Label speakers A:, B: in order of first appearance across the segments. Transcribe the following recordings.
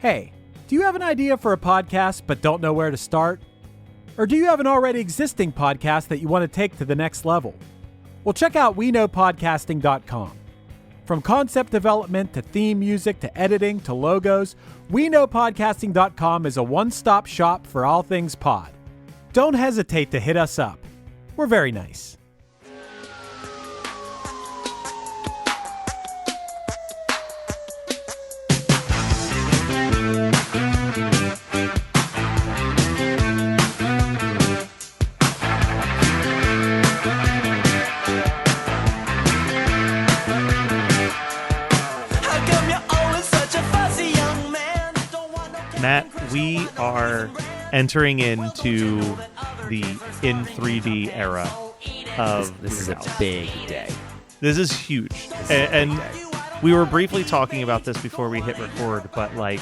A: Hey, do you have an idea for a podcast but don't know where to start? Or do you have an already existing podcast that you want to take to the next level? Well, check out WeKnowPodcasting.com. From concept development to theme music to editing to logos, WeKnowPodcasting.com is a one-stop shop for all things pod. Don't hesitate to hit us up. We're very nice.
B: Matt, we are entering into the in 3D era of
C: this is a big day.
B: This is huge. And we were briefly talking about this before we hit record, but like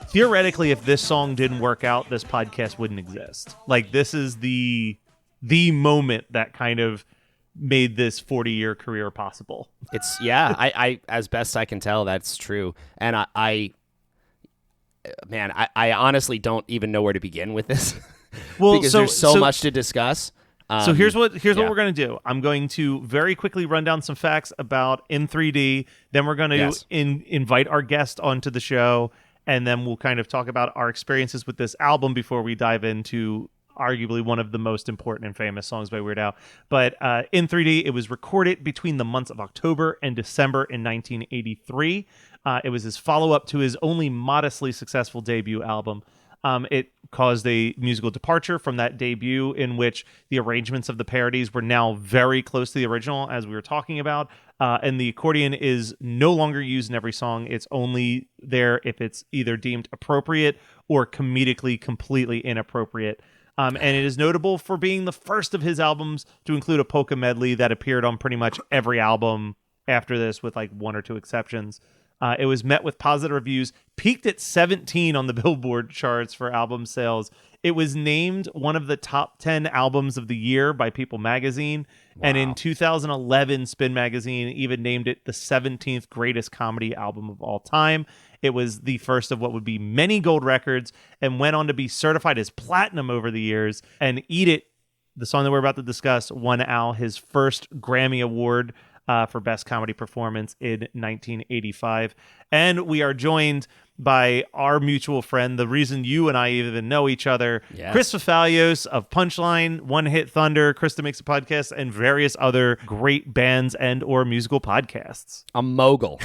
B: theoretically, if this song didn't work out, this podcast wouldn't exist. Like this is the moment that kind of made this 40-year career possible.
C: It's I as best I can tell, that's true. And I honestly don't even know where to begin with this. Well, because there's so much to discuss.
B: So here's what we're going to do. I'm going to very quickly run down some facts about in 3D. Then we're going to invite our guest onto the show, and then we'll kind of talk about our experiences with this album before we dive into arguably one of the most important and famous songs by Weird Al. But in 3D, it was recorded between the months of October and December in 1983. It was his follow-up to his only modestly successful debut album. It caused a musical departure from that debut in which the arrangements of the parodies were now very close to the original, as we were talking about. And the accordion is no longer used in every song. It's only there if it's either deemed appropriate or comedically completely inappropriate. And it is notable for being the first of his albums to include a polka medley that appeared on pretty much every album after this, with like one or two exceptions. It was met with positive reviews, peaked at 17 on the Billboard charts for album sales. It was named one of the top 10 albums of the year by People magazine. Wow. And in 2011, Spin magazine even named it the 17th greatest comedy album of all time. It was the first of what would be many gold records and went on to be certified as platinum over the years. And Eat It, the song that we're about to discuss, won Al his first Grammy Award for Best Comedy Performance in 1985. And we are joined by our mutual friend, the reason you and I even know each other, yes. Chris Fafalios of Punchline, One Hit Thunder, Krista Makes a Podcast, and various other great bands and or musical podcasts.
C: A mogul.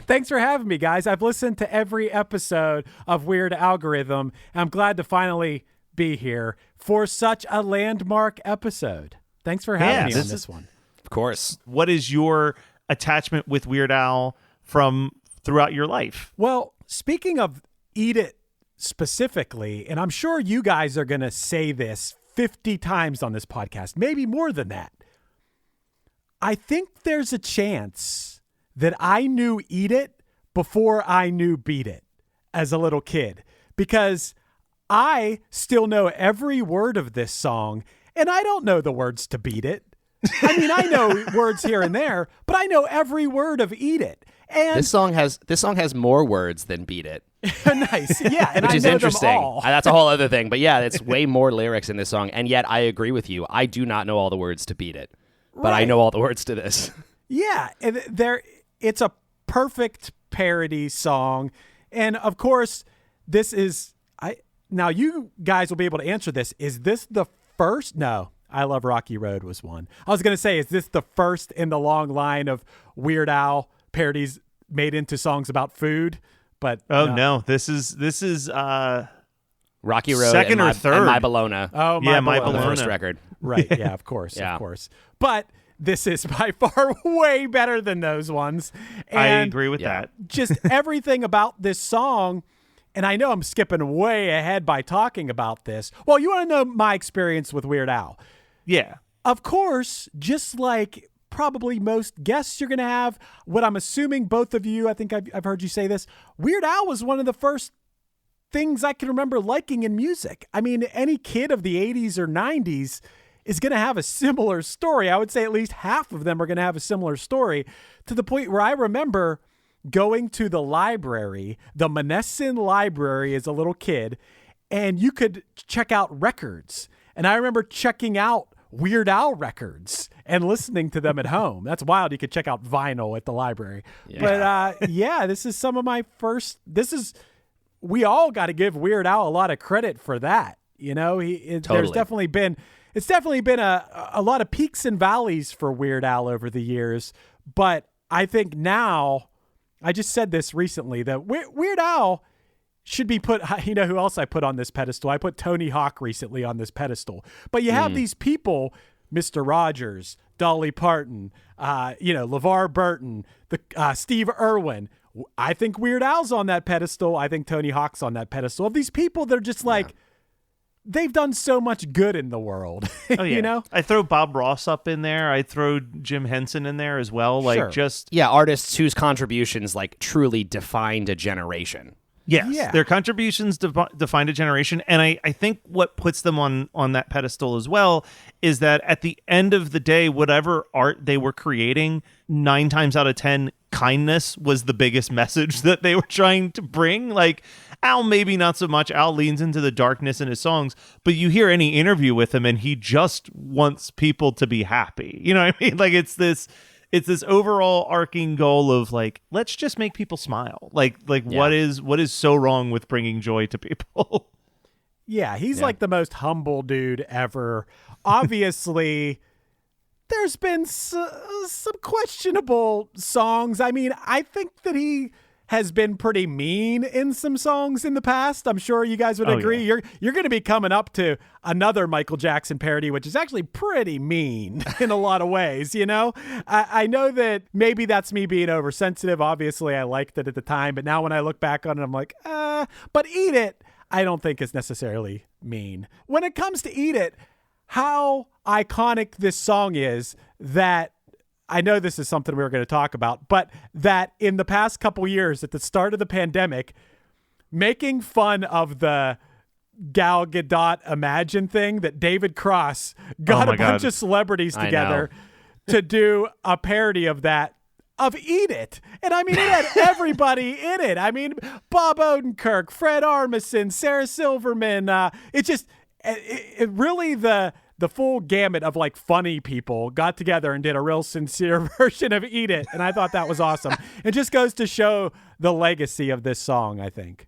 A: Thanks for having me, guys. I've listened to every episode of Weird Algorithm, and I'm glad to finally be here for such a landmark episode. Thanks for having me on this one.
C: Of course.
B: What is your attachment with Weird Al from throughout your life?
A: Well, speaking of Eat It specifically, and I'm sure you guys are going to say this 50 times on this podcast, maybe more than that. I think there's a chance that I knew Eat It before I knew Beat It as a little kid, because I still know every word of this song, and I don't know the words to Beat It. I mean, I know words here and there, but I know every word of Eat It. And
C: this song has more words than Beat It.
A: Nice, yeah, and
C: which
A: I
C: is
A: know
C: interesting.
A: them all.
C: That's a whole other thing, but yeah, it's way more lyrics in this song. And yet, I agree with you. I do not know all the words to Beat It, but I know all the words to this.
A: Yeah, and it's a perfect parody song, and of course, this is Now you guys will be able to answer this. Is this the first? No. I Love Rocky Road was one. I was going to say, is this the first in the long line of Weird Al parodies made into songs about food? But
B: no. This is
C: Rocky Road
B: second or third,
C: and My Bologna.
A: Oh,
B: My Bologna,
C: the first record.
A: Right? Yeah, of course, of course. But this is by far way better than those ones. And
B: I agree with that.
A: Just everything about this song. And I know I'm skipping way ahead by talking about this. Well, you want to know my experience with Weird Al?
B: Yeah.
A: Of course, just like probably most guests you're going to have, what I'm assuming both of you, I think I've heard you say this, Weird Al was one of the first things I can remember liking in music. I mean, any kid of the 80s or 90s is going to have a similar story. I would say at least half of them are going to have a similar story, to the point where I remember going to the library, the Monessen Library as a little kid, and you could check out records. And I remember checking out Weird Al records and listening to them at home. That's wild. You could check out vinyl at the library. Yeah. But this is some of my first. We all got to give Weird Al a lot of credit for that. You know, there's definitely been a lot of peaks and valleys for Weird Al over the years. But I think now, I just said this recently, that Weird Al should be put, you know who else I put on this pedestal? I put Tony Hawk recently on this pedestal. But you have these people, Mr. Rogers, Dolly Parton, LeVar Burton, Steve Irwin. I think Weird Al's on that pedestal. I think Tony Hawk's on that pedestal. Of these people, they're just like, they've done so much good in the world.
B: Oh, yeah. You know? I throw Bob Ross up in there. I throw Jim Henson in there as well.
C: Artists whose contributions like truly defined a generation.
B: Yes, their contributions defined a generation, and I think what puts them on that pedestal as well is that at the end of the day, whatever art they were creating, 9 times out of 10, kindness was the biggest message that they were trying to bring. Like, Al, maybe not so much. Al leans into the darkness in his songs, but you hear any interview with him, and he just wants people to be happy. You know what I mean? Like, it's this overall arcing goal of like, let's just make people smile. What is so wrong with bringing joy to people?
A: Yeah, he's like the most humble dude ever. Obviously, there's been some questionable songs. I mean, I think that he has been pretty mean in some songs in the past. I'm sure you guys would agree. Yeah. You're going to be coming up to another Michael Jackson parody, which is actually pretty mean in a lot of ways, you know? I know that maybe that's me being oversensitive. Obviously, I liked it at the time, but now when I look back on it, I'm like, but Eat It, I don't think is necessarily mean. When it comes to Eat It, how iconic this song is, that I know this is something we were going to talk about, but that in the past couple years, at the start of the pandemic, making fun of the Gal Gadot Imagine thing, that David Cross got a bunch of celebrities together to do a parody of that, of Eat It. And I mean, it had everybody in it. I mean, Bob Odenkirk, Fred Armisen, Sarah Silverman. It really the full gamut of like funny people got together and did a real sincere version of Eat It. And I thought that was awesome. It just goes to show the legacy of this song, I think.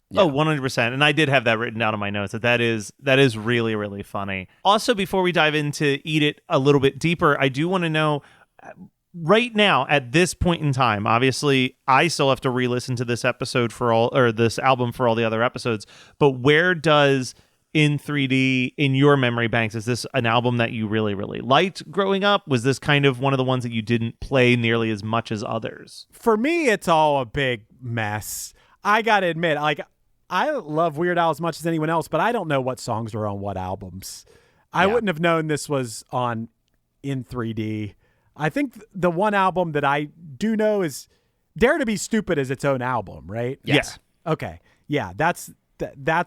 B: Yeah. Oh, 100%. And I did have that written down in my notes, that is really, really funny. Also, before we dive into Eat It a little bit deeper, I do want to know right now at this point in time, obviously I still have to re-listen to this episode this album for all the other episodes, but where does In 3D in your memory banks? Is this an album that you really, really liked growing up? Was this kind of one of the ones that you didn't play nearly as much as others?
A: For me, it's all a big mess. I gotta admit, like, I love Weird Al as much as anyone else, but I don't know what songs are on what albums. I wouldn't have known this was on In 3D. I think the one album that I do know is Dare to Be Stupid is its own album, right?
B: Yes.
A: Yeah. Okay. Yeah, that's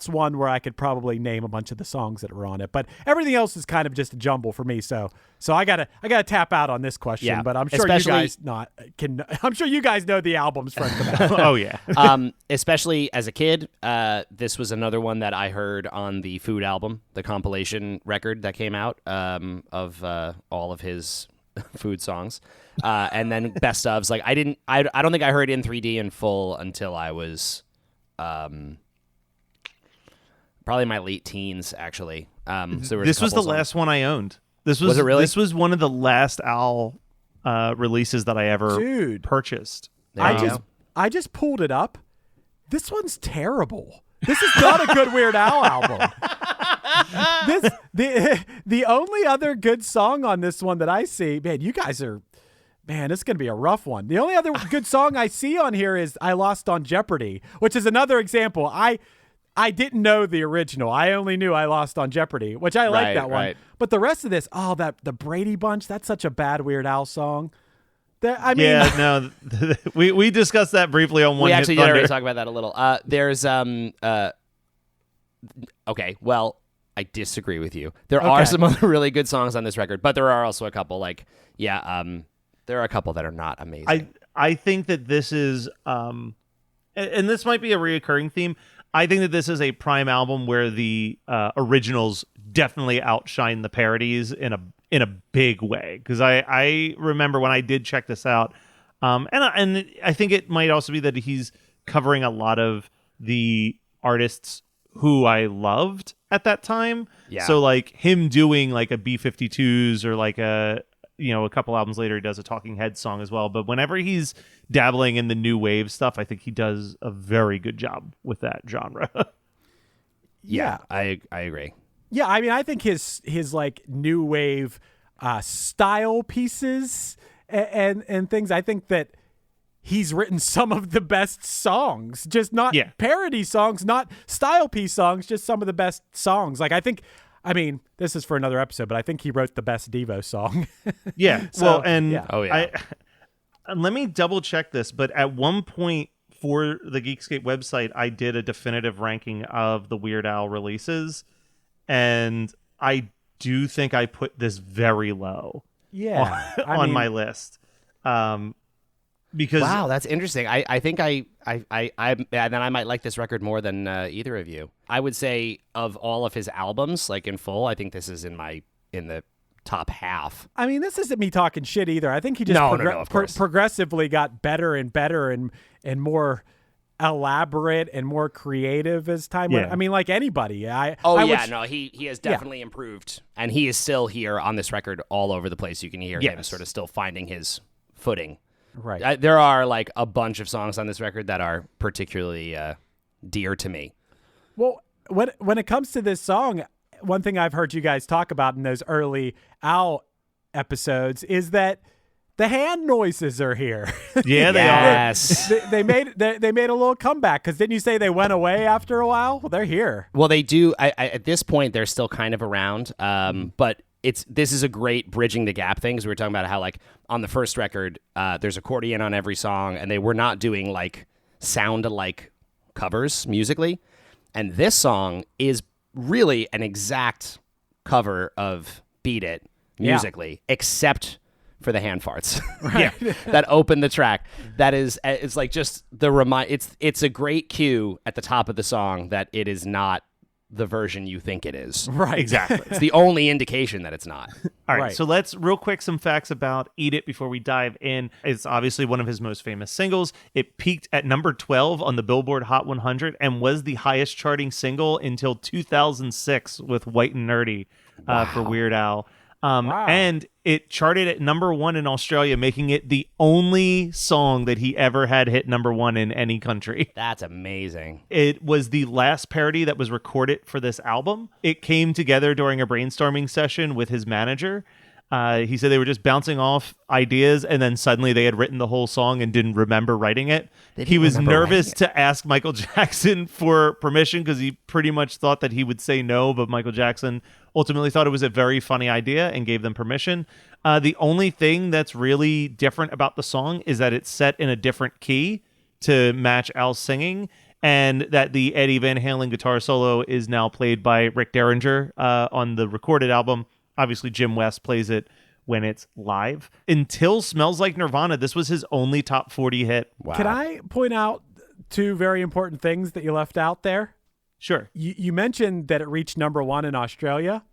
A: one where I could probably name a bunch of the songs that were on it, but everything else is kind of just a jumble for me. So I gotta tap out on this question, but I'm sure I'm sure you guys know the albums front to back.
B: Oh yeah.
C: Especially as a kid, this was another one that I heard on the Food album, the compilation record that came out of all of his food songs, and then best ofs. Like I don't think I heard In 3D in full until I was probably my late teens, actually. So
B: this was the last one I owned. Was it really? This was one of the last Al releases that I ever purchased.
A: I just pulled it up. This one's terrible. This is not a good Weird Al album. The only other good song on this one that I see, this is going to be a rough one. The only other good song I see on here is I Lost on Jeopardy, which is another example. I didn't know the original. I only knew I Lost on Jeopardy, which I like that one. But the rest of this, the Brady Bunch, that's such a bad Weird Al song.
B: We discussed that briefly on One Hit Thunder.
C: We actually did already talk about that a little. There's okay, well, I disagree with you. There are some other really good songs on this record, but there are also a couple there are a couple that are not amazing.
B: I think that this is, and this might be a reoccurring theme. I think that this is a prime album where the originals definitely outshine the parodies in a big way. Because I remember when I did check this out, and I think it might also be that he's covering a lot of the artists who I loved at that time.
C: Yeah.
B: So like him doing like a B-52s or like a couple albums later, he does a Talking Heads song as well. But whenever he's dabbling in the new wave stuff, I think he does a very good job with that genre.
C: Yeah, I agree.
A: Yeah, I mean, I think his like new wave style pieces and things, I think that he's written some of the best songs, just not parody songs, not style piece songs, just some of the best songs. Like, I mean, this is for another episode, but I think he wrote the best Devo song.
B: Yeah.
A: So,
B: let me double check this, but at one point for the Geekscape website, I did a definitive ranking of the Weird Al releases, and I do think I put this very low on my list. Because
C: wow, that's interesting. I think I might like this record more than either of you. I would say of all of his albums, like in full, I think this is in the top half.
A: I mean, this isn't me talking shit either. I think he just progressively got better and better and more elaborate and more creative as time went. I mean, like anybody. He has definitely improved,
C: and he is still here on this record all over the place. You can hear him sort of still finding his footing.
A: Right.
C: There are like a bunch of songs on this record that are particularly dear to me.
A: Well, when it comes to this song, one thing I've heard you guys talk about in those early Al episodes is that the hand noises are here.
B: Yeah, they
C: are.
A: They made a little comeback, because didn't you say they went away after a while? Well, they're here.
C: Well, they do. At this point, they're still kind of around, but this is a great bridging the gap thing, because we were talking about how like on the first record, there's accordion on every song, and they were not doing like sound alike covers musically, and this song is really an exact cover of Beat It musically, except for the hand farts that open the track. That is, it's like just it's a great cue at the top of the song that it is not the version you think it is.
A: Right.
B: Exactly.
C: It's the only indication that it's not.
B: All right. So let's real quick some facts about Eat It before we dive in. It's obviously one of his most famous singles. It peaked at number 12 on the Billboard Hot 100 and was the highest charting single until 2006 with White and Nerdy for Weird Al. And it charted at number 1 in Australia, making it the only song that he ever had hit number 1 in any country.
C: That's amazing.
B: It was the last parody that was recorded for this album. It came together during a brainstorming session with his manager. He said they were just bouncing off ideas, and then suddenly they had written the whole song and didn't remember writing it. He was nervous to ask Michael Jackson for permission, because he pretty much thought that he would say no, but Michael Jackson ultimately thought it was a very funny idea and gave them permission. The only thing that's really different about the song is that it's set in a different key to match Al's singing, and that the Eddie Van Halen guitar solo is now played by Rick Derringer on the recorded album. Obviously, Jim West plays it when it's live. Until Smells Like Nirvana, this was his only top 40 hit.
A: Wow. Can I point out two very important things that you left out there?
B: Sure.
A: You mentioned that it reached number 1 in Australia.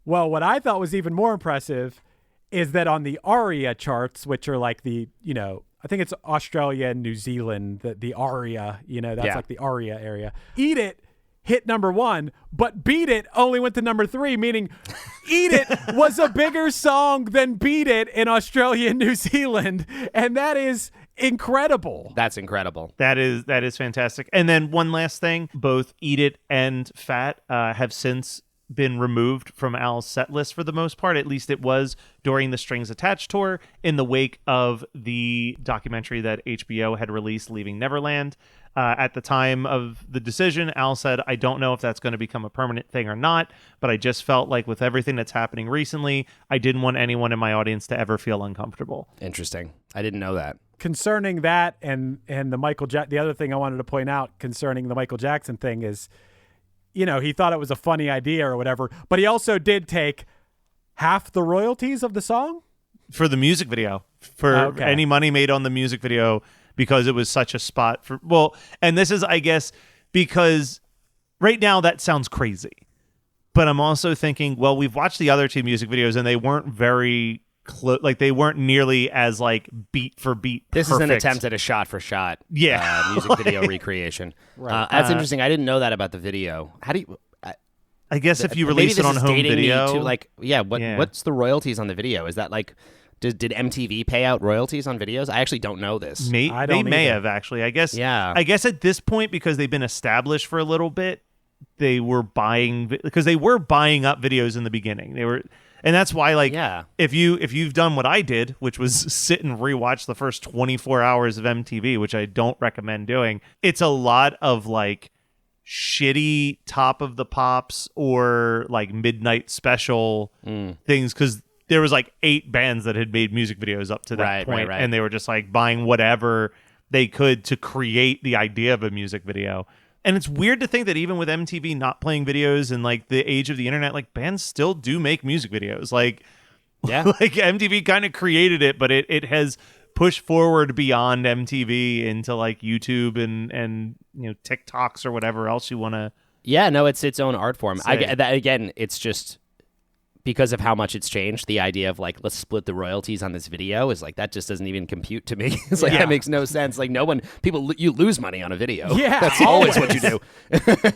A: Well, what I thought was even more impressive is that on the ARIA charts, which are like the, I think it's Australia and New Zealand, the ARIA, that's like the ARIA area. Eat It hit number 1, but Beat It only went to number 3, meaning Eat It was a bigger song than Beat It in Australia and New Zealand. And that is incredible.
C: That's incredible.
B: That is fantastic. And then one last thing, both Eat It and Fat have since been removed from Al's set list for the most part. At least it was during the Strings Attached tour in the wake of the documentary that HBO had released, Leaving Neverland. At the time of the decision, Al said, I don't know if that's going to become a permanent thing or not, but I just felt like with everything that's happening recently, I didn't want anyone in my audience to ever feel uncomfortable.
C: Interesting. I didn't know that.
A: Concerning that and the other thing I wanted to point out concerning the Michael Jackson thing is, he thought it was a funny idea or whatever, but he also did take half the royalties of the song.
B: for the music video, for any money made on the music video, because it was such a spot for, well, and this is, I guess, because right now that sounds crazy, but I'm also thinking, well, we've watched the other two music videos and they weren't very like they weren't nearly as like beat for beat
C: This
B: perfect.
C: is an attempt at a shot for shot music video recreation.
A: Right.
C: That's interesting. I didn't know that about the video. How do you
B: I guess if you release it on home video,
C: to like, what's the royalties on the video? Is that like, did MTV pay out royalties on videos? I actually don't know this.
B: they may have actually. I guess.
C: Yeah.
B: I guess at this point, because they've been established for a little bit, they were buying up videos in the beginning. They were, and that's why, like, if you've done what I did, which was sit and rewatch the first 24 hours of MTV, which I don't recommend doing, it's a lot of like shitty Top of the Pops or like Midnight Special things, because there was like 8 bands that had made music videos up to that point, and they were just like buying whatever they could to create the idea of a music video. And it's weird to think that even with MTV not playing videos and like the age of the internet, like bands still do make music videos. Like, like MTV kind of created it, but it has pushed forward beyond MTV into like YouTube and you know, TikToks or whatever else you want to.
C: Yeah, no, it's its own art form. Again, it's just because of how much it's changed. The idea of like, let's split the royalties on this video is like, that just doesn't even compute to me. It's like, that makes no sense. Like you lose money on a video.
A: Yeah.
C: That's always what you do.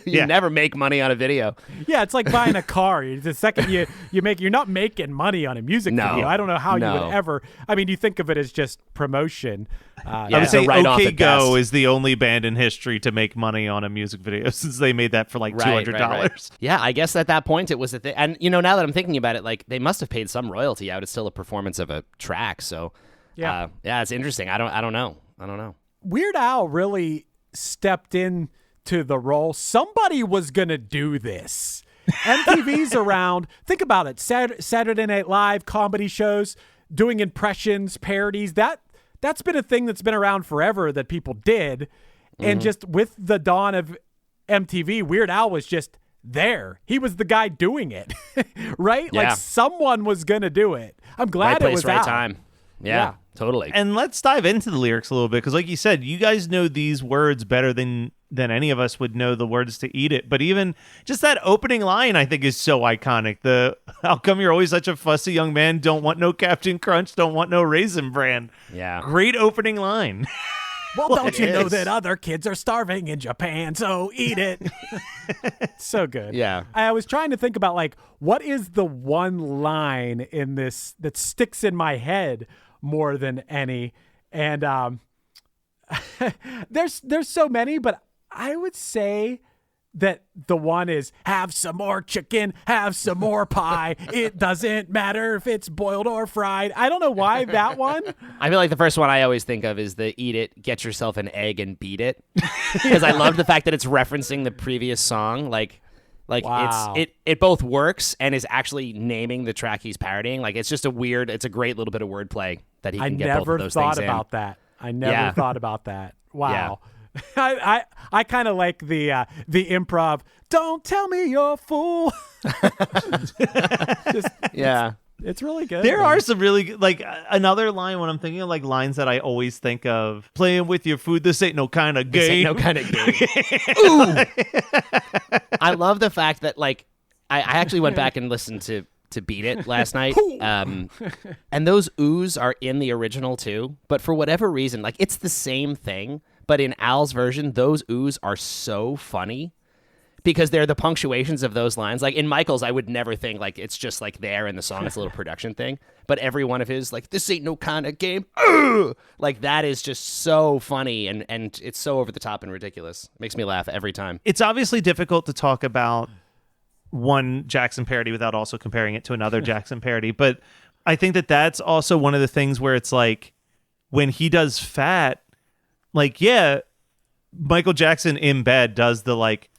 C: You never make money on a video.
A: Yeah. It's like buying a car. The second you're not making money on a music video. I don't know how you would ever, I mean, you think of it as just promotion.
B: I would say OK Go is the only band in history to make money on a music video, since they made that for like $200.
C: Right. Yeah, I guess at that point it was a thing. And, you know, now that I'm thinking about it, like they must have paid some royalty out. It's still a performance of a track. So, it's interesting. I don't know.
A: Weird Al really stepped into the role. Somebody was going to do this. MTV's around. Think about it. Saturday Night Live, comedy shows, doing impressions, parodies. That's been a thing that's been around forever that people did. And just with the dawn of MTV, Weird Al was just there. He was the guy doing it, right?
C: Yeah.
A: Like someone was going to do it. I'm glad it was
C: right
A: Al.
C: time. Yeah, totally.
B: And let's dive into the lyrics a little bit, because like you said, you guys know these words better than any of us would know the words to Eat It. But even just that opening line, I think, is so iconic. How come you're always such a fussy young man? Don't want no Captain Crunch, don't want no Raisin Bran.
C: Yeah.
B: Great opening line.
A: Well, don't you know that other kids are starving in Japan, so eat it. So good.
C: Yeah.
A: I was trying to think about, like, what is the one line in this that sticks in my head more than any? And there's so many, but I would say that the one is, have some more chicken, have some more pie. It doesn't matter if it's boiled or fried. I don't know why that one.
C: I feel like the first one I always think of is the eat it, get yourself an egg and beat it. Because I love the fact that it's referencing the previous song. Like
A: wow.
C: it both works and is actually naming the track he's parodying. Like it's just it's a great little bit of wordplay that he can get both of those things in.
A: I never thought about that. Wow. Yeah. I kind of like the improv. Don't tell me you're a fool. It's really good.
B: There are some really good, like another line when I'm thinking of like lines that I always think of. Playing with your food. This ain't no kind of game.
C: This ain't no kind of game. Ooh. I love the fact that like I actually went back and listened to Beat It last night. And those oohs are in the original too. But for whatever reason, like it's the same thing. But in Al's version, those oohs are so funny because they're the punctuations of those lines. Like in Michael's, I would never think like it's just like there in the song. It's a little production thing. But every one of his, like, this ain't no kind of game. Like that is just so funny and it's so over the top and ridiculous. It makes me laugh every time.
B: It's obviously difficult to talk about one Jackson parody without also comparing it to another Jackson parody. But I think that that's also one of the things where it's like when he does Fat, like, yeah, Michael Jackson in bed does the like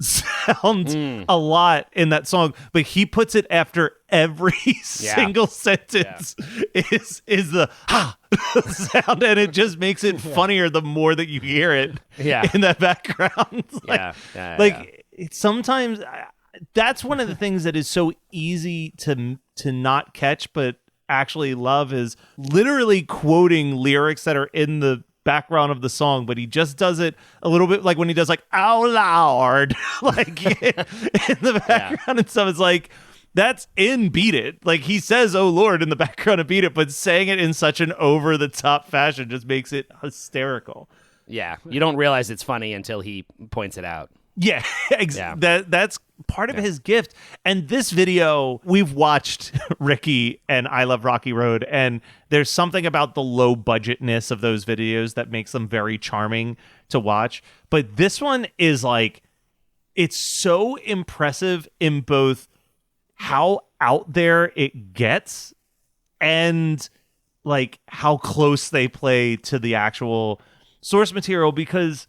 B: sound a lot in that song, but he puts it after every single sentence is the sound, and it just makes it funnier the more that you hear it in that background. It's sometimes that's one of the things that is so easy to not catch, but actually love is literally quoting lyrics that are in the background of the song, but he just does it a little bit like when he does like "ow loud" like in the background and stuff. It's like, that's in Beat It. Like, he says "oh Lord" in the background of Beat It, but saying it in such an over the top fashion just makes it hysterical.
C: Yeah, you don't realize it's funny until he points it out.
B: Yeah, that's part of his gift. And this video, we've watched Ricky and I Love Rocky Road, and there's something about the low budgetness of those videos that makes them very charming to watch. But this one is like, it's so impressive in both how out there it gets and like how close they play to the actual source material, because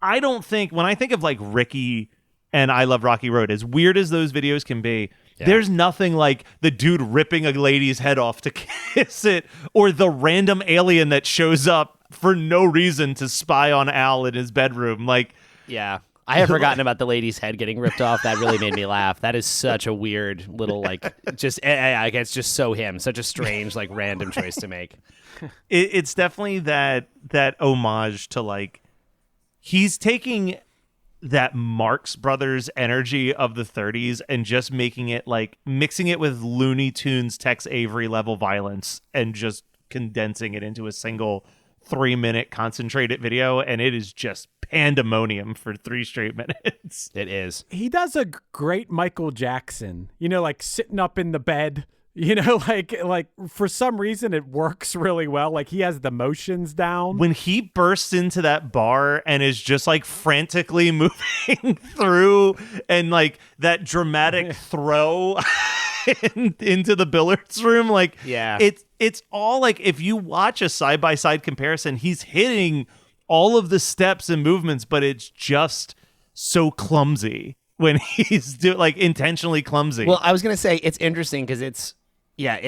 B: I don't think, when I think of like Ricky and I Love Rocky Road, as weird as those videos can be, there's nothing like the dude ripping a lady's head off to kiss it, or the random alien that shows up for no reason to spy on Al in his bedroom. Like,
C: yeah, I have forgotten about the lady's head getting ripped off. That really made me laugh. That is such a weird little, like, just, it's just so him. Such a strange, like, random choice to make.
B: It's definitely that homage to, like, he's taking that Marx Brothers energy of the 30s and just making it, like, mixing it with Looney Tunes Tex Avery level violence and just condensing it into a single 3-minute concentrated video, and it is just pandemonium for 3 straight minutes.
C: It is.
A: He does a great Michael Jackson, like sitting up in the bed, like for some reason it works really well. Like, he has the motions down.
B: When he bursts into that bar and is just like frantically moving through, and like that dramatic throw into the billiards room, like, it's all like, if you watch a side-by-side comparison, he's hitting all of the steps and movements, but it's just so clumsy when he's like intentionally clumsy.
C: Well, I was going to say, it's interesting because it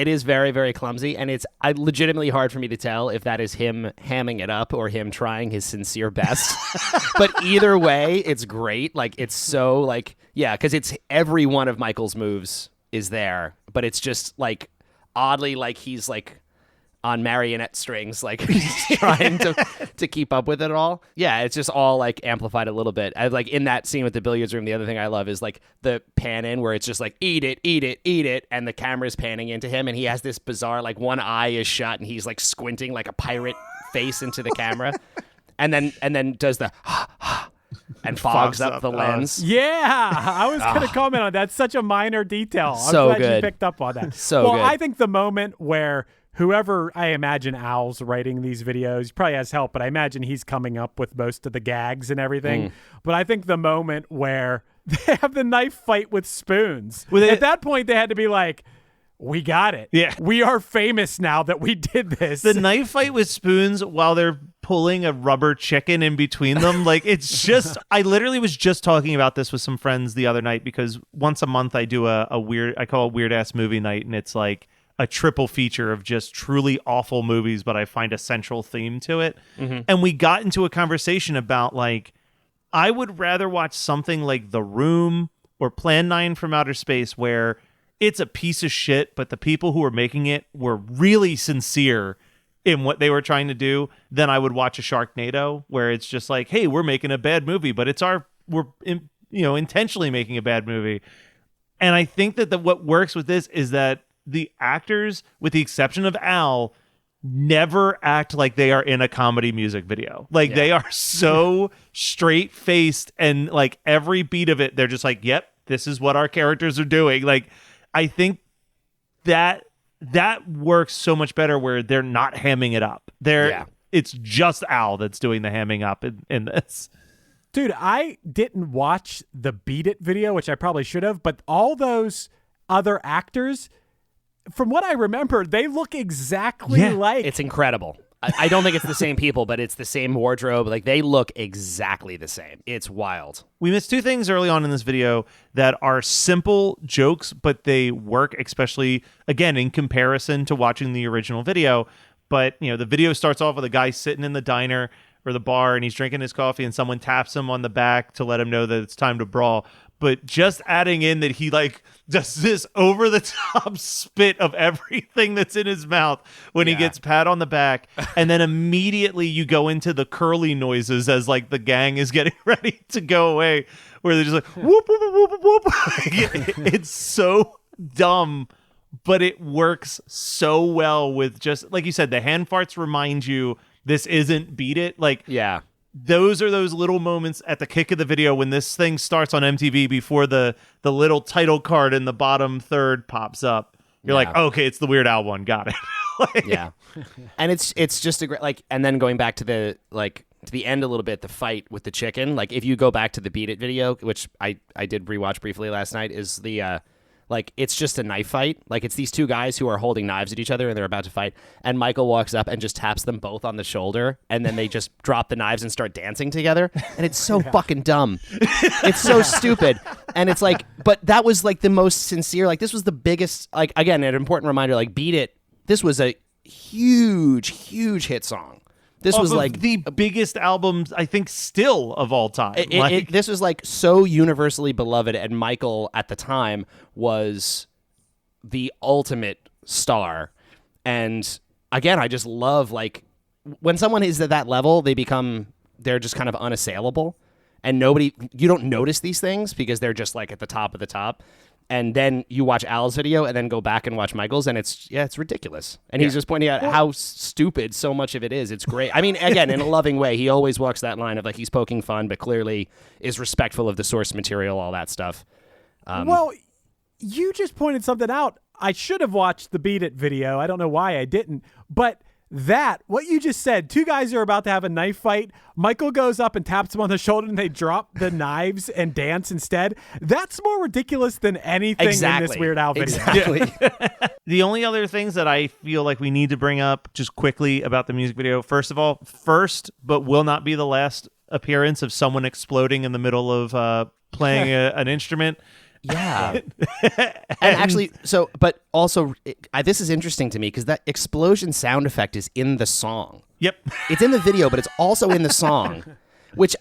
C: is very, very clumsy, and it's legitimately hard for me to tell if that is him hamming it up or him trying his sincere best. But either way, it's great. Like, it's so, like, because it's every one of Michael's moves is there, but it's just, like, oddly like he's, like, on marionette strings, like he's trying to keep up with it all. Yeah, it's just all like amplified a little bit. Like in that scene with the billiards room, the other thing I love is like the pan in where it's just like eat it, eat it, eat it, and the camera's panning into him, and he has this bizarre, like, one eye is shut and he's like squinting like a pirate face into the camera, and then does the and fogs up the lens.
A: Yeah, I was going to comment on that. That's such a minor detail.
C: So
A: I'm glad
C: good.
A: you picked up on that.
C: So good.
A: I think the moment where whoever, I imagine Al's writing these videos, he probably has help, but I imagine he's coming up with most of the gags and everything. But I think the moment where they have the knife fight with spoons, at that point they had to be like, we got it.
B: Yeah.
A: We are famous now that we did this.
B: The knife fight with spoons while they're pulling a rubber chicken in between them. Like, it's just, I literally was just talking about this with some friends the other night, because once a month I do a weird, I call it Weird Ass Movie Night, and it's like a triple feature of just truly awful movies, but I find a central theme to it. And we got into a conversation about, like, I would rather watch something like The Room or Plan 9 from Outer Space, where it's a piece of shit, but the people who were making it were really sincere in what they were trying to do, than I would watch a Sharknado, where it's just like, hey, we're making a bad movie, but we're intentionally making a bad movie. And I think that what works with this is that the actors, with the exception of Al, never act like they are in a comedy music video. Like, they are so straight-faced, and like every beat of it, they're just like, yep, this is what our characters are doing. Like, I think that works so much better where they're not hamming it up. It's just Al that's doing the hamming up in this.
A: Dude, I didn't watch the Beat It video, which I probably should have, but all those other actors, from what I remember, they look exactly like.
C: It's incredible. I don't think it's the same people, but it's the same wardrobe. Like, they look exactly the same. It's wild. We
B: missed 2 things early on in this video that are simple jokes, but they work, especially, again, in comparison to watching the original video. But, the video starts off with a guy sitting in the diner or the bar, and he's drinking his coffee, and someone taps him on the back to let him know that it's time to brawl. but just adding in that he like does this over the top spit of everything that's in his mouth when he gets pat on the back, and then immediately you go into the curly noises as like the gang is getting ready to go away, where they're just like whoop whoop whoop whoop whoop. It's so dumb, but it works so well with just like you said, the hand farts remind you this isn't Beat It. Like those are those little moments at the kick of the video when this thing starts on MTV before the little title card in the bottom third pops up. You're like, okay, it's the Weird Al one. Got it. Like,
C: and it's just a great like. And then going back to the end a little bit, the fight with the chicken. Like if you go back to the Beat It video, which I did rewatch briefly last night, is the like it's just a knife fight. Like it's these two guys who are holding knives at each other and they're about to fight. And Michael walks up and just taps them both on the shoulder. And then they just drop the knives and start dancing together. And it's so fucking dumb. It's so stupid. And it's like, but that was like the most sincere. Like this was the biggest, like again, an important reminder, like Beat It. This was a huge, huge hit song. This was like
B: the biggest albums, I think, still of all time.
C: This was like so universally beloved, and Michael at the time was the ultimate star. And again, I just love like when someone is at that level, they're just kind of unassailable, and you don't notice these things because they're just like at the top of the top. And then you watch Al's video and then go back and watch Michael's, and it's ridiculous. And he's just pointing out how stupid so much of it is. It's great. I mean, again, in a loving way, he always walks that line of like he's poking fun, but clearly is respectful of the source material, all that stuff.
A: Well, you just pointed something out. I should have watched the Beat It video. I don't know why I didn't, but what you just said, two guys are about to have a knife fight. Michael goes up and taps him on the shoulder and they drop the knives and dance instead. That's more ridiculous than anything in this Weird Al video.
C: Exactly.
B: The only other things that I feel like we need to bring up just quickly about the music video, first of all, but will not be the last appearance of someone exploding in the middle of playing an instrument.
C: Yeah. And actually, but also, this is interesting to me because that explosion sound effect is in the song.
B: Yep.
C: It's in the video, but it's also in the song, which,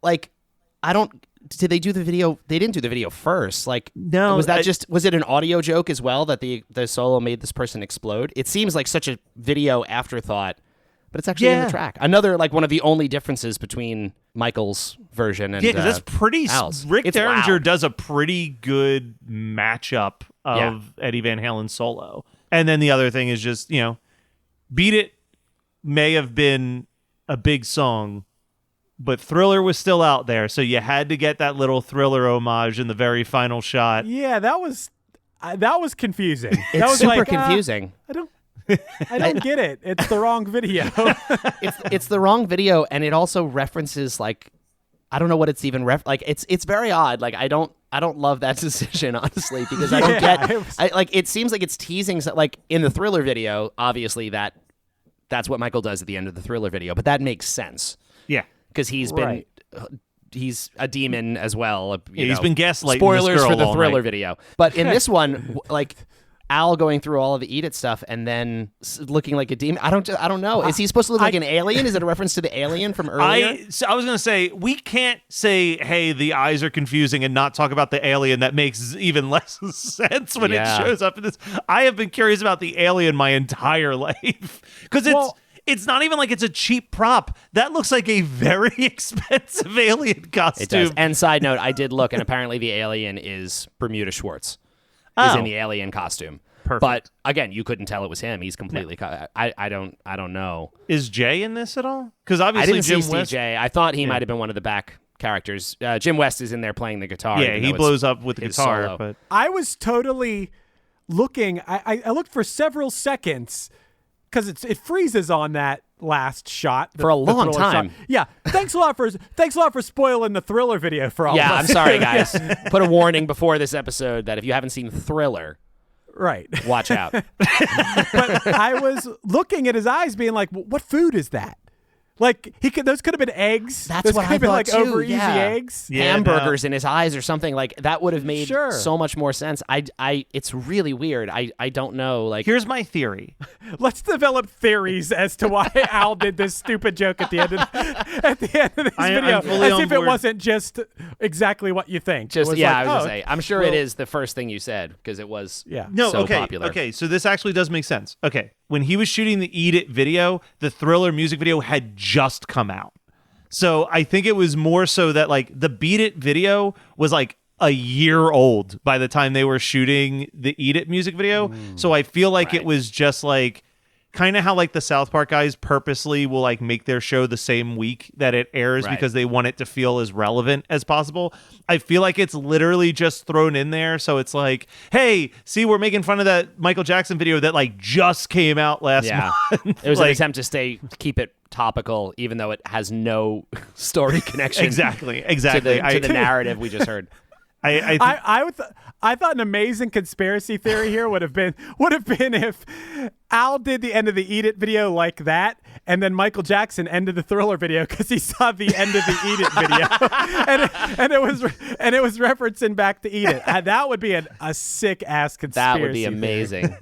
C: like, did they do the video? They didn't do the video first. Like,
B: no.
C: Was it an audio joke as well that the solo made this person explode? It seems like such a video afterthought, but it's actually in the track. Another, like, one of the only differences between Michael's version and
B: because that's pretty.
C: Al's.
B: Rick
C: It's
B: Derringer
C: loud.
B: does a pretty good matchup of Eddie Van Halen's solo, and then the other thing is just Beat It may have been a big song, but Thriller was still out there, so you had to get that little Thriller homage in the very final shot.
A: Yeah, that was confusing.
C: It's
A: that was
C: super
A: like,
C: confusing.
A: I don't get it. It's the wrong video.
C: It's the wrong video, and it also references like I don't know what it's even like. It's very odd. Like I don't love that decision honestly because I don't get. It seems like it's teasing like in the Thriller video. Obviously that's what Michael does at the end of the Thriller video, but that makes sense.
B: Yeah,
C: because he's a demon as well.
B: He's been gaslighting
C: spoilers
B: this girl
C: for the
B: all
C: Thriller
B: night.
C: video, but in this one, like. Al going through all of the Eat It stuff and then looking like a demon. I don't know. Is he supposed to look like an alien? Is it a reference to the alien from earlier?
B: I was going to say, we can't say, hey, the eyes are confusing and not talk about the alien. That makes even less sense when it shows up in this. I have been curious about the alien my entire life because it's not even like it's a cheap prop. That looks like a very expensive alien costume.
C: It does. And side note, I did look and apparently the alien is Bermuda Schwartz. Is in the alien costume.
B: Perfect.
C: But again, you couldn't tell it was him. He's completely. I don't know.
B: Is Jay in this at all? Because obviously
C: I didn't
B: Jim
C: see
B: West.
C: Steve J. I thought he might have been one of the back characters. Jim West is in there playing the guitar.
B: Yeah, he blows up with the guitar.
C: Solo.
B: But
A: I was totally looking. I looked for several seconds because it freezes on that last shot
C: for a long time.
A: Shot. Yeah, thanks a lot for spoiling the Thriller video for all of us.
C: I'm sorry, guys. Put a warning before this episode that if you haven't seen Thriller,
A: right,
C: watch out.
A: But I was looking at his eyes, being like, "What food is that?" Like those could have been eggs.
C: That's
A: those
C: what
A: could
C: I
A: have been
C: thought
A: like
C: too.
A: over easy eggs.
B: Yeah,
C: Hamburgers in his eyes or something. Like that would have made
A: Sure.
C: so much more sense. It's really weird. I don't know. Like
B: Here's my theory.
A: Let's develop theories as to why Al did this stupid joke at the end of this video,
B: I'm fully
A: as
B: on
A: if it
B: board.
A: wasn't just exactly what you think. It
C: just
A: was
C: yeah,
A: like,
C: I was gonna say. I'm sure
A: well-
C: it is the first thing you said because it was
B: No,
C: so
B: okay,
C: popular.
B: okay. So this actually does make sense. Okay, when he was shooting the Eat It video, the Thriller music video had just come out. So I think it was more so that like the Beat It video was like a year old by the time they were shooting the Eat It music video. So I feel like it was just like kind of how like the South Park guys purposely will like make their show the same week that it airs
C: Right.
B: because they want it to feel as relevant as possible. I feel like it's literally just thrown in there. So it's like, hey, see, we're making fun of that Michael Jackson video that like just came out last month.
C: It was an
B: Like,
C: attempt to keep it topical, even though it has no story connection.
B: Exactly.
C: To the narrative we just heard.
A: I thought an amazing conspiracy theory here would have been if Al did the end of the Eat It video like that, and then Michael Jackson ended the Thriller video because he saw the end of the Eat It video, and it was referencing back to Eat It. That would be a sick ass conspiracy.
C: That would be
A: theory.
C: amazing.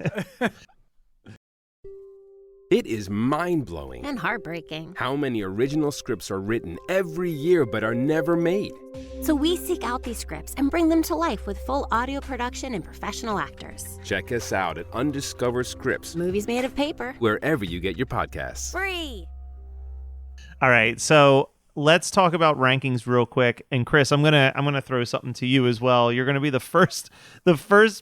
D: It is mind-blowing
E: And heartbreaking.
D: how many original scripts are written every year but are never made.
E: So we seek out these scripts and bring them to life with full audio production and professional actors.
D: Check us out at Undiscovered Scripts,
E: Movies made of paper.
D: wherever you get your podcasts.
E: Free.
B: All right, so let's talk about rankings real quick. And Chris, I'm gonna throw something to you as well. You're gonna be the first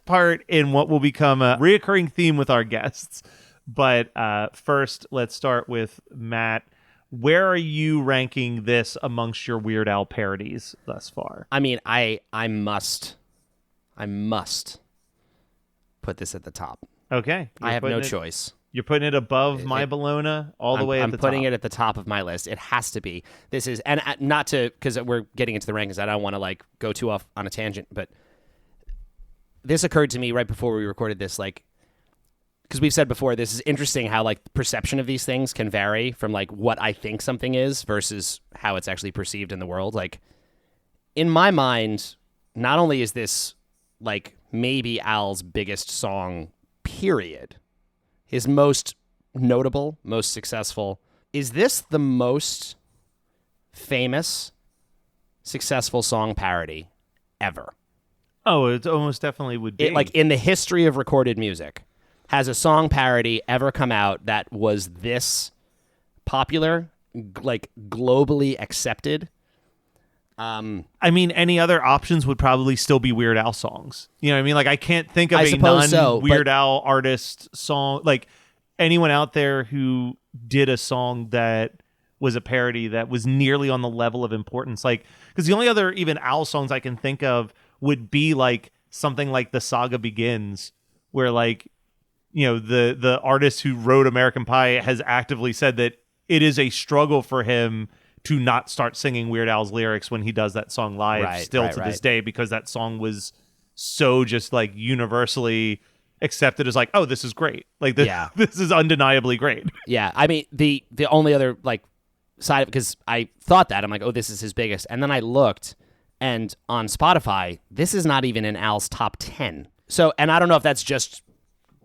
B: part in what will become a reoccurring theme with our guests. But first, let's start with Matt. Where are you ranking this amongst your Weird Al parodies thus far?
C: I mean, I must put this at the top.
B: Okay,
C: I have no choice.
B: You're putting it above My Bologna all the way at
C: I'm
B: the
C: putting
B: top.
C: it at the top of my list. It has to be. This is, and not to, because we're getting into the rankings. I don't want to like go too off on a tangent, but this occurred to me right before we recorded this, like, because we've said before, this is interesting how like perception of these things can vary from like what I think something is versus how it's actually perceived in the world. Like in my mind, not only is this like maybe Al's biggest song, period, his most notable, most successful, is this the most famous, successful song parody ever?
B: Oh, it almost definitely would be.
C: Like in the history of recorded music. Has a song parody ever come out that was this popular, like globally accepted?
B: I mean, any other options would probably still be Weird Al songs. You know what I mean? Like, I can't think of
C: I
B: a
C: suppose
B: non-Weird
C: so,
B: Al artist song. Like, anyone out there who did a song that was a parody that was nearly on the level of importance. Like, because the only other even Al songs I can think of would be, like, something like The Saga Begins, where, like, you know, the artist who wrote American Pie has actively said that it is a struggle for him to not start singing Weird Al's lyrics when he does that song live to this day, because that song was so just like universally accepted as like, oh, this is great. Like this is undeniably great.
C: Yeah. I mean, the only other like side, because I thought that, I'm like, oh, this is his biggest. And then I looked, and on Spotify, this is not even in Al's top 10. So, and I don't know if that's just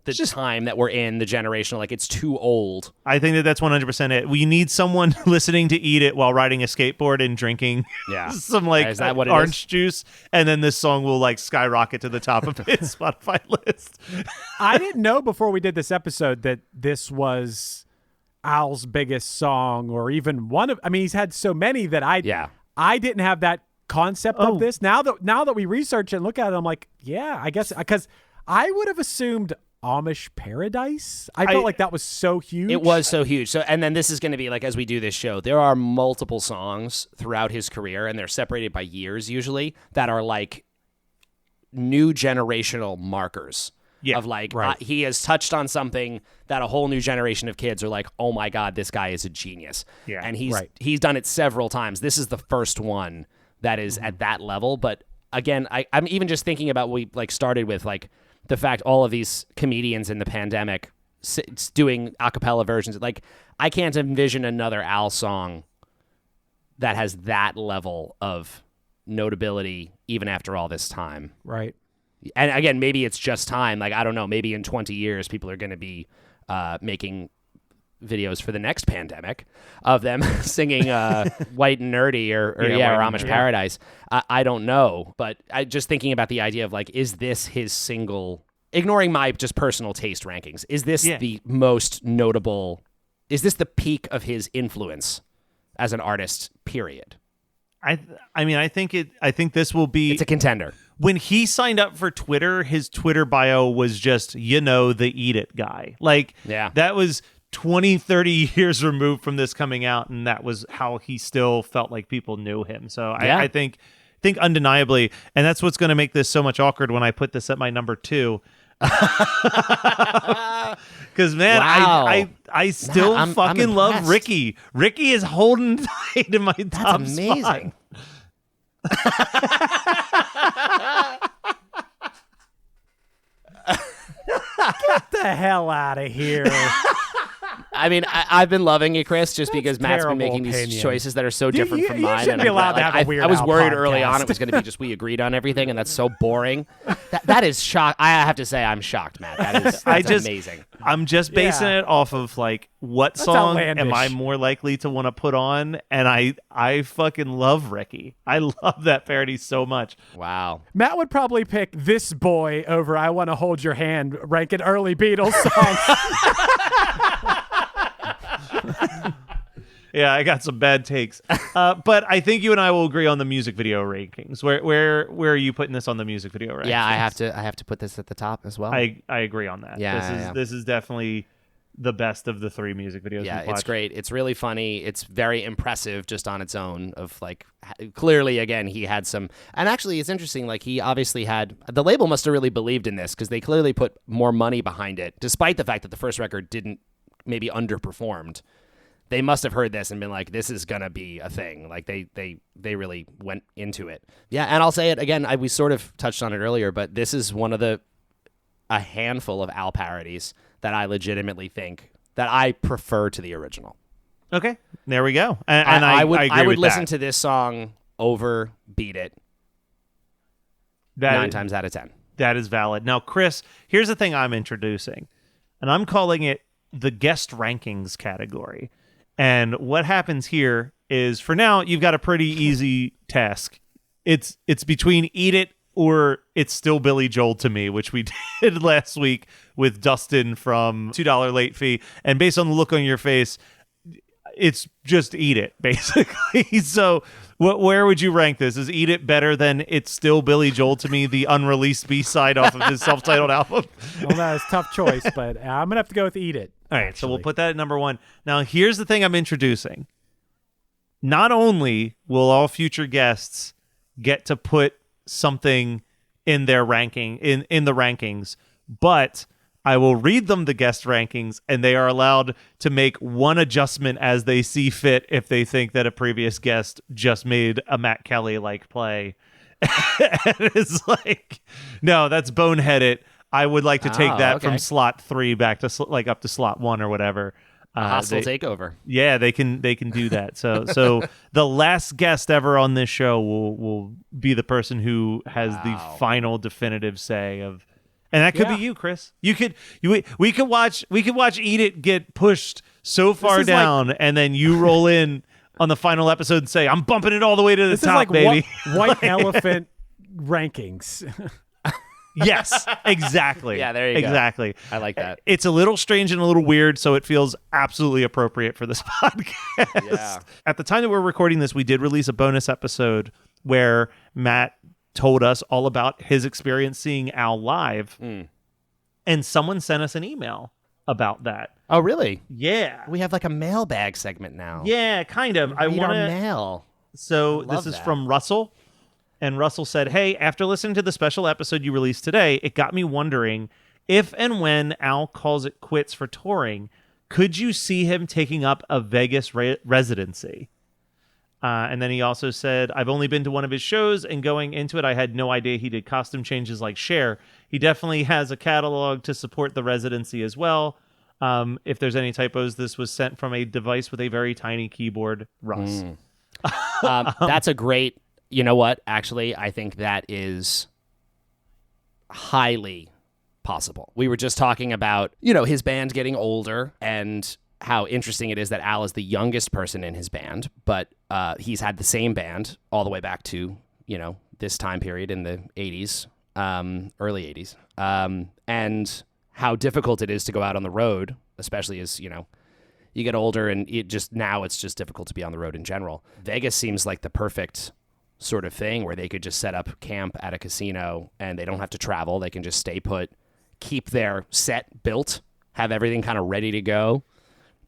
C: the time that we're in, the generational, like it's too old.
B: I think that's 100% it. We need someone listening to Eat It while riding a skateboard and drinking some like
C: is that what it
B: orange juice, and then this song will like skyrocket to the top of his Spotify list.
A: I didn't know before we did this episode that this was Al's biggest song, or even one of. I mean, he's had so many that I didn't have that concept of this. Now that we research it and look at it, I'm like, yeah, I guess, because I would have assumed Amish Paradise. I felt like that was so huge.
C: It was so huge. So, and then this is going to be like, as we do this show, there are multiple songs throughout his career, and they're separated by years usually, that are like new generational markers.
B: Yeah,
C: of like,
A: right.
C: He has touched on something that a whole new generation of kids are like, oh my God, this guy is a genius.
B: Yeah,
C: and he's done it several times. This is the first one that is at that level. But again, I'm even just thinking about what we like started with, like the fact all of these comedians in the pandemic doing a cappella versions. Like, I can't envision another Al song that has that level of notability even after all this time.
A: Right.
C: And again, maybe it's just time. Like, I don't know, maybe in 20 years people are going to be making videos for the next pandemic of them singing White and Nerdy or Amish Paradise. I don't know, but I just thinking about the idea of like, is this his single, ignoring my just personal taste rankings, is this the most notable, is this the peak of his influence as an artist, period?
B: I mean, I think this will be...
C: It's a contender.
B: When he signed up for Twitter, his Twitter bio was just, the Eat It guy. Like, that was 20, 30 years removed from this coming out, and that was how he still felt like people knew him. So I think undeniably, and that's what's going to make this so much awkward when I put this at my number 2. Because man,
C: wow.
B: I still fucking love Ricky. Ricky is holding tight in my top
C: amazing.
B: Spot.
A: Get the hell out of here.
C: I mean, I've been loving it, Chris, just because Matt's been
A: terrible
C: making
A: opinion.
C: these choices that are so different from mine.
A: shouldn't be allowed to have a Weird
C: I was
A: Al
C: worried early
A: podcast.
C: on it was going to be just we agreed on everything, and that's so boring. That is shock. I have to say, I'm shocked, Matt. That's amazing.
B: I'm just basing it off of like what song am I
A: outlandish.
B: more likely to want to put on, and I fucking love Ricky. I love that parody so much.
C: Wow.
A: Matt would probably pick This Boy over I Want to Hold Your Hand, ranking early Beatles songs.
B: Yeah, I got some bad takes. But I think you and I will agree on the music video rankings. Where are you putting this on the music video rankings?
C: Yeah, I have to put this at the top as well.
B: I agree on that. This is definitely the best of the 3 music videos.
C: Yeah,
B: we've
C: it's
B: watched.
C: great. It's really funny. It's very impressive just on its own. Of like, clearly, again, he had some. And actually, it's interesting. Like, he obviously had the label must have really believed in this because they clearly put more money behind it, despite the fact that the first record didn't maybe underperformed. They must have heard this and been like, this is gonna be a thing. Like they really went into it. Yeah, and I'll say it again. We sort of touched on it earlier, but this is one of a handful of Al parodies that I legitimately think that I prefer to the original.
B: Okay, there we go. And
C: I
B: agree
C: would
B: with
C: listen
B: that.
C: to this song over Beat It 9 times out of 10.
B: That is valid. Now, Chris, here's the thing I'm introducing, and I'm calling it the guest rankings category. And what happens here is, for now, you've got a pretty easy task. It's between Eat It or It's Still Billy Joel to Me, which we did last week with Dustin from $2 Late Fee. And based on the look on your face, it's just Eat It, basically. So where would you rank this? Is Eat It better than It's Still Billy Joel to Me, the unreleased B-side off of his self-titled album?
A: Well, that was a tough choice, but I'm going to have to go with Eat It.
B: All right, so we'll put that at number 1. Now, here's the thing I'm introducing. Not only will all future guests get to put something in their ranking, in the rankings, but I will read them the guest rankings, and they are allowed to make one adjustment as they see fit if they think that a previous guest just made a Matt Kelly-like play. And it's like, no, that's boneheaded. I would like to take that from slot 3 back to up to slot 1 or whatever.
C: Hostile takeover.
B: Yeah, they can do that. So the last guest ever on this show will be the person who has the final definitive say of, and that could be you, Chris. We could watch Eat It get pushed so far down, and then you roll in on the final episode and say, "I'm bumping it all the way to the top, baby."
A: White elephant rankings.
B: Yes, exactly.
C: Yeah, there you go.
B: Exactly.
C: I like that.
B: It's a little strange and a little weird, so it feels absolutely appropriate for this podcast.
C: Yeah.
B: At the time that we're recording this, we did release a bonus episode where Matt told us all about his experience seeing Al live, and someone sent us an email about that.
C: Oh, really?
B: Yeah.
C: We have like a mailbag segment now.
B: Yeah, kind of. I
C: Read
B: want
C: our
B: to
C: mail.
B: So
C: Love
B: this is
C: that.
B: from Russell. And Russell said, "Hey, after listening to the special episode you released today, it got me wondering if and when Al calls it quits for touring, could you see him taking up a Vegas residency?" And then he also said, "I've only been to one of his shows, and going into it, I had no idea he did costume changes like Cher. He definitely has a catalog to support the residency as well. If there's any typos, this was sent from a device with a very tiny keyboard, Russ.
C: That's a great, you know what? Actually, I think that is highly possible. We were just talking about, his band getting older and how interesting it is that Al is the youngest person in his band, but he's had the same band all the way back to, this time period in the 80s, early 80s, and how difficult it is to go out on the road, especially as, you get older and it's just difficult to be on the road in general. Vegas seems like the perfect sort of thing where they could just set up camp at a casino and they don't have to travel. They can just stay put, keep their set built, have everything kind of ready to go,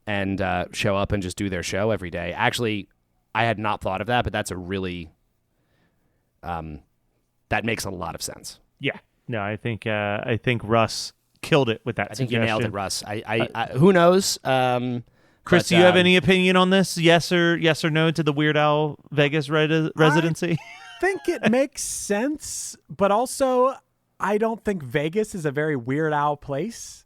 C: and show up and just do their show every day. Actually, I had not thought of that, but that's a really that makes a lot of sense.
B: Yeah. No, I think Russ killed it with that.
C: I think you nailed it, Russ. I who knows?
B: Chris, do you have any opinion on this? Yes or no to the Weird Al Vegas residency?
A: I think it makes sense, but also I don't think Vegas is a very Weird Al place.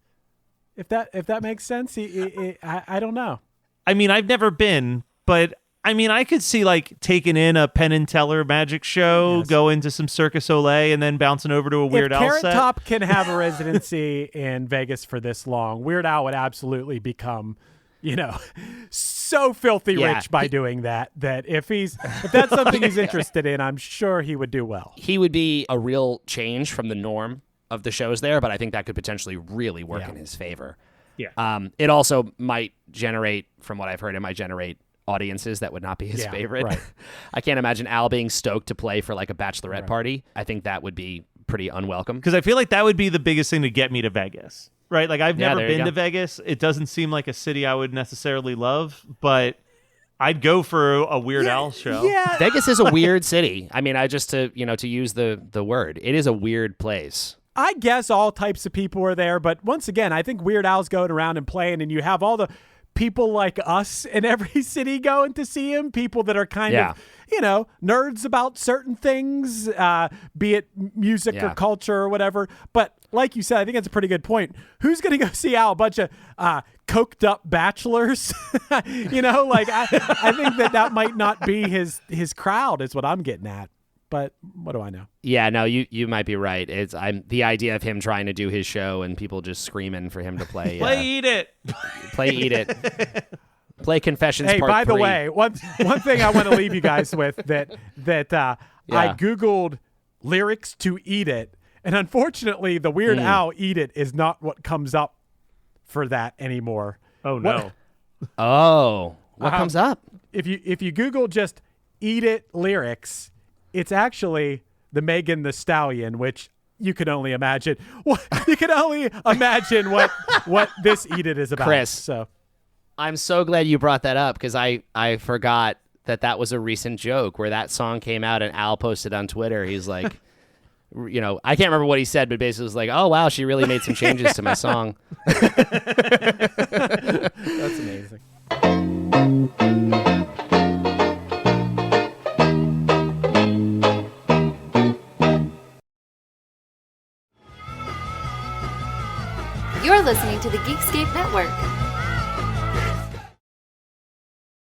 A: If that makes sense, I don't know.
B: I mean, I've never been, but I mean, I could see like taking in a Penn and Teller magic show, going to some Circus Olay, and then bouncing over to a Weird Al set.
A: If Carrot Top can have a residency in Vegas for this long, Weird Al would absolutely become, so filthy rich by doing that. That if that's something he's interested in, I'm sure he would do well.
C: He would be a real change from the norm of the shows there, but I think that could potentially really work in his favor.
B: Yeah.
C: It also might generate, from what I've heard, audiences that would not be his favorite.
A: Right.
C: I can't imagine Al being stoked to play for like a bachelorette party. I think that would be pretty unwelcome.
B: Because I feel like that would be the biggest thing to get me to Vegas, right? Like I've never been to Vegas. It doesn't seem like a city I would necessarily love, but I'd go for a Weird Al show.
A: Yeah.
C: Vegas is a weird city. I mean, to use the word, it is a weird place.
A: I guess all types of people are there, but once again, I think Weird Al's going around and playing, and you have all the people like us in every city going to see him, people that are kind of, nerds about certain things, be it music or culture or whatever. But like you said, I think that's a pretty good point. Who's going to go see Al? A bunch of coked up bachelors? I think that might not be his crowd is what I'm getting at. But what do I know?
C: Yeah, no, you might be right. I'm the idea of him trying to do his show and people just screaming for him to play.
B: Eat it.
C: Play Eat It. Play Confessions.
A: Hey,
C: Part
A: by
C: 3.
A: the way, one thing I want to leave you guys with I Googled lyrics to Eat It, and unfortunately, the Weird Al Eat It is not what comes up for that anymore.
B: Oh no.
C: What comes up?
A: If you Google just Eat It lyrics, it's actually the Megan Thee Stallion, which you can only imagine. You can only imagine what this Eat It is about.
C: Chris,
A: so
C: I'm so glad you brought that up because I forgot that was a recent joke where that song came out and Al posted on Twitter. He's like, I can't remember what he said, but basically it was like, oh, wow, she really made some changes to my song.
A: That's amazing.
F: You're listening to the Geekscape Network.